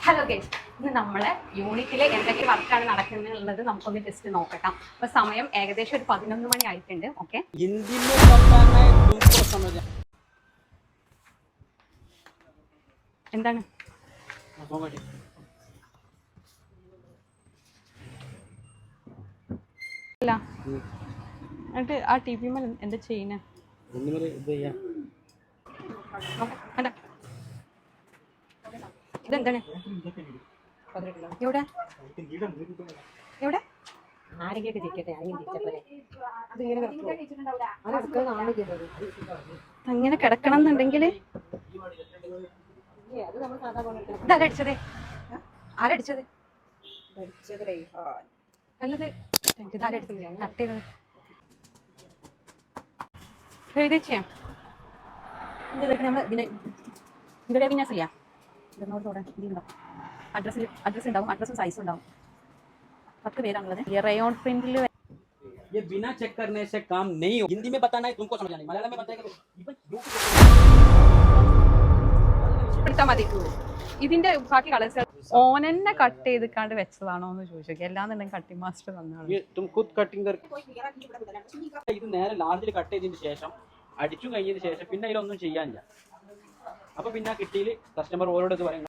Hello guys, ഇന്ന് നമ്മളെ യൂണിറ്റിലെ എന്തൊക്കെ വർക്കാണ് നടക്കുന്നുള്ളത് നമുക്കൊന്ന് ജസ്റ്റ് നോക്കട്ടാം. അപ്പൊ സമയം ഏകദേശം ഒരു 11 മണി ആയിട്ടുണ്ട്. ഓക്കെ, എന്താണ് അല്ല എന്നിട്ട് ആ ടി വി മേൽ എന്താ ചെയ്യുന്നേ? ഇതെന്താണ്? എവിടെ എവിടെ ആരെങ്കിലും തിരിക്കട്ടെ, ആരെങ്കിലും അങ്ങനെ കിടക്കണം എന്നുണ്ടെങ്കിൽ ഇതാരടിച്ചത്? ആരടിച്ചത്? നല്ലത് കട്ട് ചെയ്തത് എഴുതി ചെയ്യാം. ഇവിടെ പിന്നെ ചെയ്യാം. അഡ്രസ് ഉണ്ടാവും, അഡ്രസ്സും സൈസും ഉണ്ടാവും. 10 പേരാണുള്ളത്. റയോൺ പ്രിന്റിൽ ये बिना चेक करने से काम नहीं हो। हिंदी में बताना है, तुमको समझ आना है। मलयालम में बताएगा എടുത്താൽ മതി. ഇതിന്റെ ബാക്കി കളേഴ്സ് ഓനെന്നെ കട്ട് ചെയ്തിക്കാണ്ട് വെച്ചതാണോ എന്ന് ചോദിച്ചു. എല്ലാന്നുണ്ടെങ്കിൽ കട്ടിംഗ് മാസ്റ്റർ തന്നാണ്. ये तुम खुद कटिंग कर ഇത് നേരെ ലാർജിൽ കട്ട് ചെയ്തതിന് ശേഷം അടിച്ചു കഴിഞ്ഞതിന് ശേഷം പിന്നെ അതിലൊന്നും ചെയ്യാനില്ല. അപ്പൊ പിന്നെ കിട്ടിയിൽ കസ്റ്റമർ ഓരോട് പറയും